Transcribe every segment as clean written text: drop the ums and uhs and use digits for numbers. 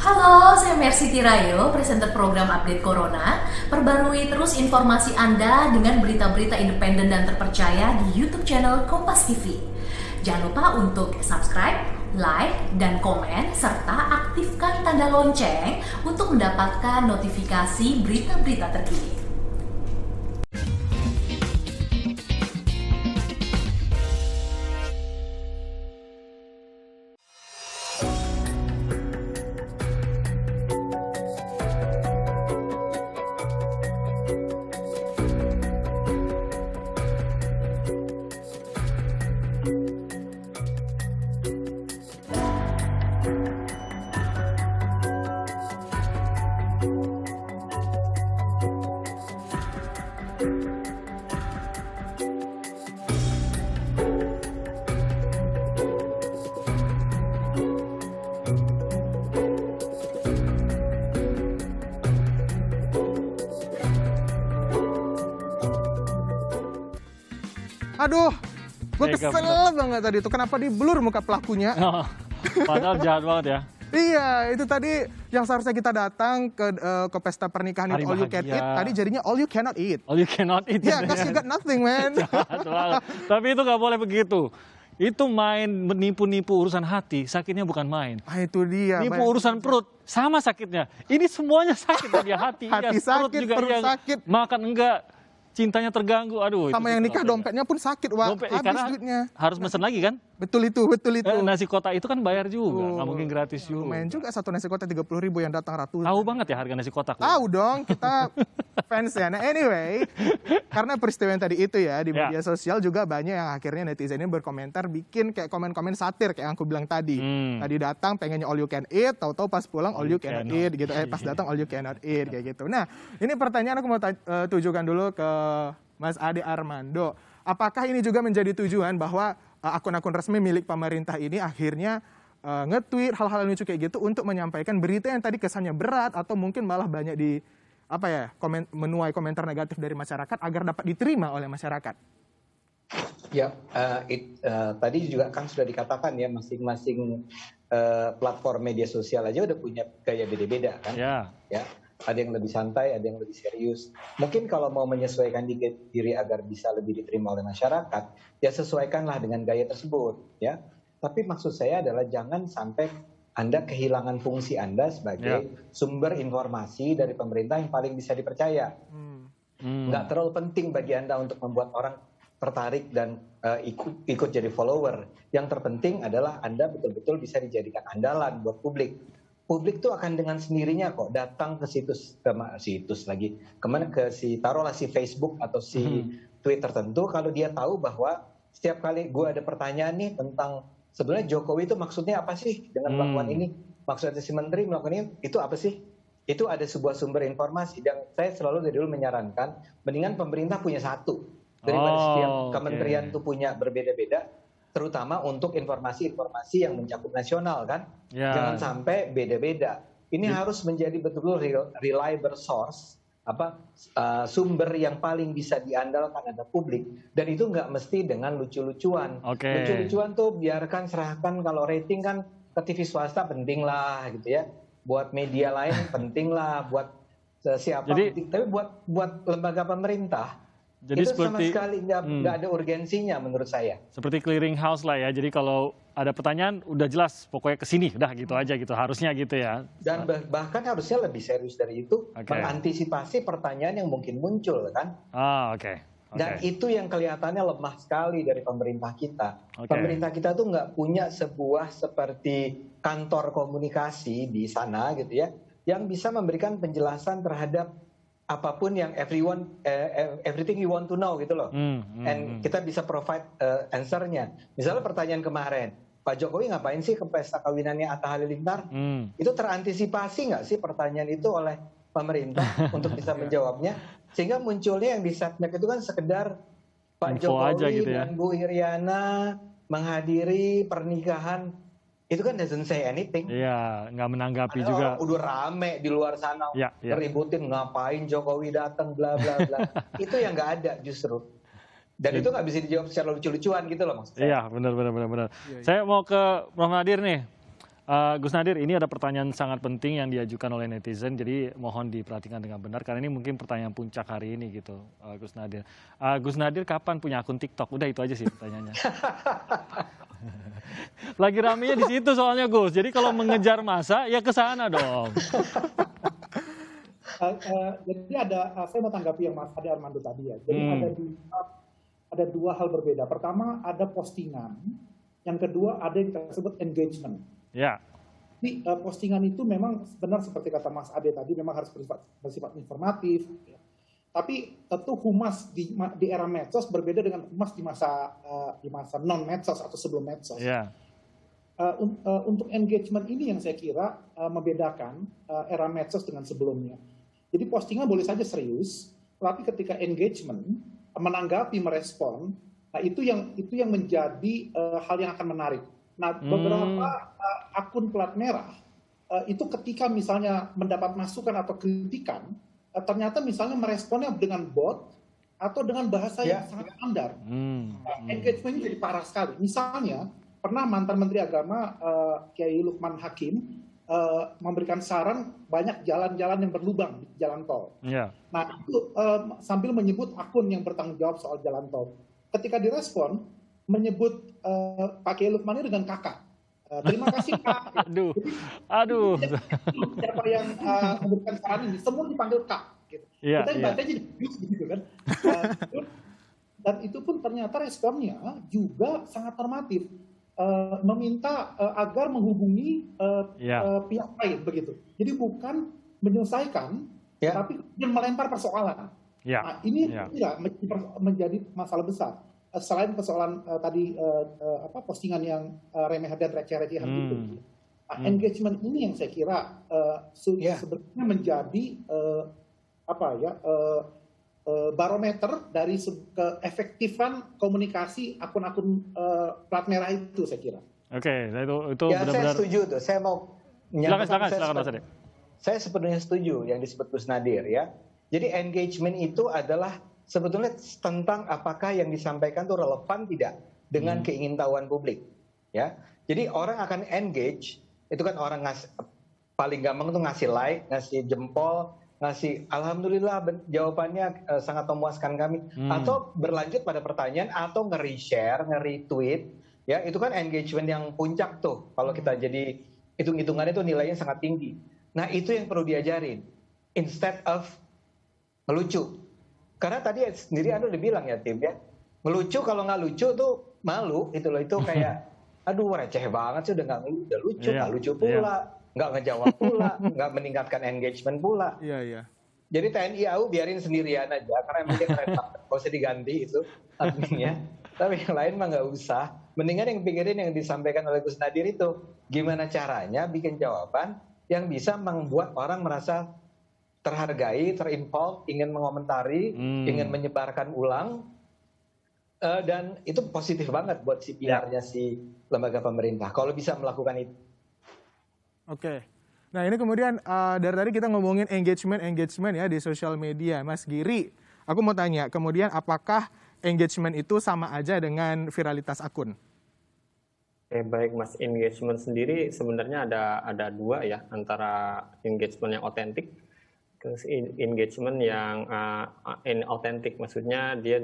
Halo, saya Mercy Tirayo, presenter program Update Corona. Perbarui terus informasi Anda dengan berita-berita independen dan terpercaya di YouTube channel Kompas TV. Jangan lupa untuk subscribe, like, dan komen, serta aktifkan tanda lonceng untuk mendapatkan notifikasi berita-berita terkini. Aduh, gue kesel banget tadi itu. Kenapa di blur muka pelakunya? Oh, padahal jahat banget ya. Iya, itu tadi yang seharusnya kita datang ke pesta pernikahan Hari itu all you can bahagia. eat. Tadi jadinya all you cannot eat. All you cannot eat. Iya, cause you got nothing, man. Jahat banget. Tapi itu nggak boleh begitu. Itu main menipu-nipu urusan hati, sakitnya bukan main. Ah, itu dia. Nipu man. urusan perut, sama sakitnya. Ini semuanya sakit tadi hati. Hati sakit, perut iya. sakit. Makan enggak, cintanya terganggu. Aduh. Sama itu yang sih nikah kenapa ya. dompetnya pun sakit, Wak. Dompet, Habis karena duitnya. harus mesen lagi kan? Betul itu. Nasi kotak itu kan bayar juga, nggak mungkin gratis juga. Lumayan juga satu nasi kotak 30.000 yang datang ratusan. Tahu banget ya harga nasi kotak. Tahu dong, kita fans ya. Nah anyway, karena peristiwa yang tadi itu ya, di media sosial juga banyak yang akhirnya netizen ini berkomentar, bikin kayak komen-komen satir kayak yang aku bilang tadi. Tadi datang pengennya all you can eat, tahu-tahu pas pulang all you cannot eat gitu. Pas datang all you cannot eat kayak gitu. Nah ini pertanyaan aku mau tujukan dulu ke Mas Ade Armando. Apakah ini juga menjadi tujuan bahwa akun-akun resmi milik pemerintah ini akhirnya nge-tweet hal-hal lucu kayak gitu untuk menyampaikan berita yang tadi kesannya berat atau mungkin malah banyak menuai komentar negatif dari masyarakat agar dapat diterima oleh masyarakat? Ya, tadi juga kan sudah dikatakan ya, masing-masing platform media sosial aja udah punya gaya beda-beda kan. Ya, ada yang lebih santai, ada yang lebih serius. Mungkin kalau mau menyesuaikan diri agar bisa lebih diterima oleh masyarakat, ya sesuaikanlah dengan gaya tersebut. Ya, tapi maksud saya adalah jangan sampai Anda kehilangan fungsi Anda sebagai sumber informasi dari pemerintah yang paling bisa dipercaya. Nggak terlalu penting bagi Anda untuk membuat orang tertarik dan ikut jadi follower. Yang terpenting adalah Anda betul-betul bisa dijadikan andalan buat publik. Publik tuh akan dengan sendirinya kok datang ke taruhlah si Facebook atau si tweet tertentu kalau dia tahu bahwa setiap kali gue ada pertanyaan nih tentang sebenarnya Jokowi itu maksudnya apa sih dengan melakukan ini, maksudnya si menteri melakukan ini itu apa sih? Itu ada sebuah sumber informasi dan saya selalu dari dulu menyarankan mendingan pemerintah punya satu daripada setiap kementerian tuh punya berbeda-beda, terutama untuk informasi-informasi yang mencakup nasional kan. Jangan sampai beda-beda. Ini harus menjadi betul-betul reliable source, sumber yang paling bisa diandalkan ada publik, dan itu nggak mesti dengan lucu-lucuan. Lucu-lucuan tuh biarkan, serahkan. Kalau rating kan ke TV swasta penting lah gitu ya, buat media lain penting lah, buat siapa. Tapi buat lembaga pemerintah jadi itu sama seperti, sekali nggak ada urgensinya menurut saya. Seperti clearing house lah ya. Jadi kalau ada pertanyaan udah jelas pokoknya ke sini, udah gitu aja gitu. Harusnya gitu ya. Dan bahkan harusnya lebih serius dari itu, mengantisipasi pertanyaan yang mungkin muncul kan. Dan itu yang kelihatannya lemah sekali dari pemerintah kita. Pemerintah kita tuh nggak punya sebuah seperti kantor komunikasi di sana gitu ya, yang bisa memberikan penjelasan terhadap apapun yang everything you want to know gitu loh. And kita bisa provide answer-nya. Misalnya pertanyaan kemarin, Pak Jokowi ngapain sih ke pesta kawinannya Atta Halilintar? Itu terantisipasi nggak sih pertanyaan itu oleh pemerintah untuk bisa menjawabnya? Sehingga munculnya yang di setnek itu kan sekedar Pak Jokowi dan Bu Iriana menghadiri pernikahan. Itu kan doesn't say anything. Iya, nggak menanggapi juga. Udah rame di luar sana, ributin ngapain Jokowi datang, bla bla bla. Itu yang nggak ada justru. Dan itu nggak bisa dijawab secara lucu-lucuan gitu loh maksud saya. Iya, benar. Saya mau ke Prof. Nadir nih. Gus Nadir, ini ada pertanyaan sangat penting yang diajukan oleh netizen, jadi mohon diperhatikan dengan benar karena ini mungkin pertanyaan puncak hari ini gitu, Gus Nadir. Gus Nadir kapan punya akun TikTok? Udah itu aja sih pertanyaannya. Lagi ramenya di situ soalnya Gus. Jadi kalau mengejar masa ya ke sana dong. Jadi saya mau tanggapi yang Mas Ade Armando tadi ya. Jadi ada dua hal berbeda. Pertama ada postingan, yang kedua ada yang kita sebut engagement. Ya. Jadi postingan itu memang benar seperti kata Mas Ade tadi, memang harus bersifat informatif. Ya. Tapi tentu humas di era medsos berbeda dengan humas di masa non medsos atau sebelum medsos. Ya. Untuk engagement ini yang saya kira membedakan era medsos dengan sebelumnya. Jadi postingan boleh saja serius, tapi ketika engagement, menanggapi, merespon, nah itu yang menjadi hal yang akan menarik. Nah, beberapa akun plat merah itu ketika misalnya mendapat masukan atau kritikan, ternyata misalnya meresponnya dengan bot atau dengan bahasa yang sangat standar. Engagementnya jadi parah sekali. Misalnya pernah mantan Menteri Agama Kiai Lukman Hakim memberikan saran banyak jalan-jalan yang berlubang di jalan tol. Yeah. Nah itu sambil menyebut akun yang bertanggung jawab soal jalan tol. Ketika direspon menyebut Pak Kiai Lukman ini dengan kakak. Terima kasih Kak. Aduh. Siapa yang memberikan saran ini semua dipanggil Kak. Gitu. Kita baca jadi gitu kan. Dan itu pun ternyata responnya juga sangat normatif. Meminta agar menghubungi pihak lain begitu. Jadi bukan menyelesaikan, tapi kemudian melempar persoalan. Nah, ini tidak menjadi masalah besar. Selain persoalan tadi postingan yang remeh dan receh-recehan gitu. Nah, engagement ini yang saya kira sebenarnya menjadi barometer dari keefektifan komunikasi akun-akun plat merah itu saya kira. Oke, itu benar-benar. Saya setuju tuh. Saya mau silakan Mas Ade. Saya sepenuhnya setuju yang disebut Gus Nadir ya. Jadi engagement itu adalah sebetulnya tentang apakah yang disampaikan itu relevan tidak dengan keingintahuan publik ya. Jadi orang akan engage itu kan orang paling gampang tuh ngasih like, ngasih jempol, ngasih alhamdulillah jawabannya sangat memuaskan kami, atau berlanjut pada pertanyaan atau nge-reshare, nge-retweet ya, itu kan engagement yang puncak tuh kalau kita jadi hitung-hitungannya itu nilainya sangat tinggi. Nah itu yang perlu diajarin instead of ngelucu. Karena tadi sendiri Anda udah bilang ya Tim ya, ngelucu kalau nggak lucu tuh malu itu loh, itu kayak aduh receh banget sih, udah lucu, nggak lucu pula, nggak ngejawab pula, nggak meningkatkan engagement pula. Iya. Jadi TNI AU biarin sendirian aja, karena emang dia keren banget, nggak usah diganti itu adminnya. Tapi yang lain mah nggak usah. Mendingan yang pikirin yang disampaikan oleh Gus Nadir itu, gimana caranya bikin jawaban yang bisa membuat orang merasa terhargai, terinvolve, ingin mengomentari, ingin menyebarkan ulang, dan itu positif banget buat si PR-nya si lembaga pemerintah kalau bisa melakukan itu. Oke. Nah ini kemudian dari tadi kita ngomongin engagement ya di sosial media. Mas Giri, aku mau tanya, kemudian apakah engagement itu sama aja dengan viralitas akun? Baik Mas, engagement sendiri sebenarnya ada dua ya, antara engagement yang otentik, terus engagement yang inauthentic, maksudnya dia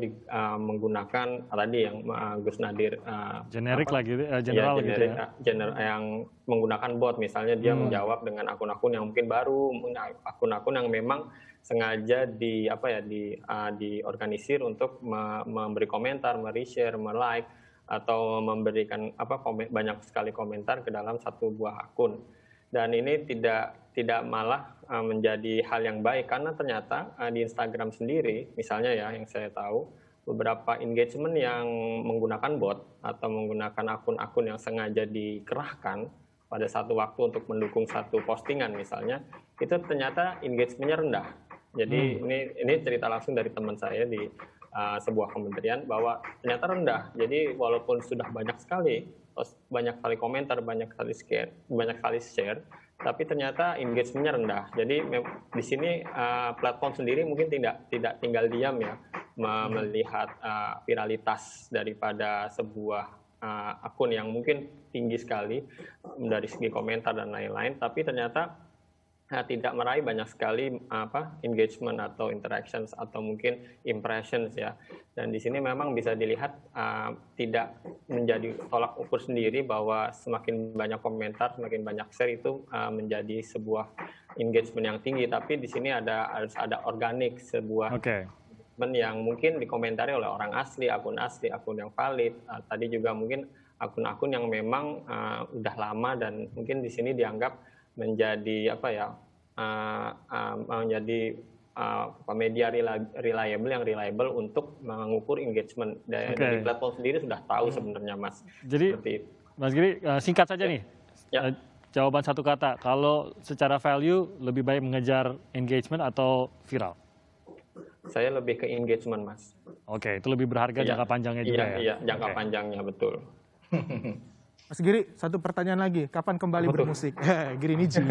menggunakan tadi yang Gus Nadir generik lagi, general gitu ya. Yang menggunakan bot, misalnya dia menjawab dengan akun-akun yang mungkin baru, akun-akun yang memang sengaja diorganisir untuk memberi komentar, me-reshare, me-like, atau memberikan banyak sekali komentar ke dalam satu buah akun. Dan ini tidak malah menjadi hal yang baik, karena ternyata di Instagram sendiri misalnya ya, yang saya tahu beberapa engagement yang menggunakan bot atau menggunakan akun-akun yang sengaja dikerahkan pada satu waktu untuk mendukung satu postingan misalnya, itu ternyata engagementnya rendah. Jadi ini cerita langsung dari teman saya di sebuah kementerian bahwa ternyata rendah. Jadi walaupun sudah banyak sekali komentar, banyak kali share, tapi ternyata engagement-nya rendah. Jadi di sini platform sendiri mungkin tidak tinggal diam ya, melihat viralitas daripada sebuah akun yang mungkin tinggi sekali dari segi komentar dan lain-lain, tapi ternyata tidak meraih banyak sekali engagement atau interactions atau mungkin impressions ya. Dan di sini memang bisa dilihat tidak menjadi tolak ukur sendiri bahwa semakin banyak komentar, semakin banyak share itu menjadi sebuah engagement yang tinggi. Tapi di sini harus ada organik, sebuah engagement yang mungkin dikomentari oleh orang asli, akun yang valid. Tadi juga mungkin akun-akun yang memang udah lama dan mungkin di sini dianggap menjadi menjadi media reliable untuk mengukur engagement. Dari platform sendiri sudah tahu sebenarnya, Mas. Jadi Mas Giri, singkat saja nih, jawaban satu kata, kalau secara value lebih baik mengejar engagement atau viral? Saya lebih ke engagement, Mas. Oke, itu lebih berharga jangka panjangnya juga ya? Iya, jangka panjangnya, betul. Mas Giri, satu pertanyaan lagi. Kapan kembali bermusik? Giri Niji.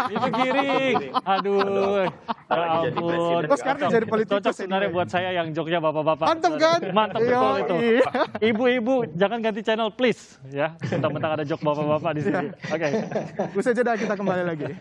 Itu Giri. Aduh. Ya ampun. Kok sekarang jadi politikus? Cocok sebenarnya buat saya yang joknya bapak-bapak. Mantap kan? Mantap betul itu. Ibu-ibu, jangan ganti channel please. Ya, mentang-mentang ada jok bapak-bapak di sini. Oke. Usai jeda kita kembali lagi.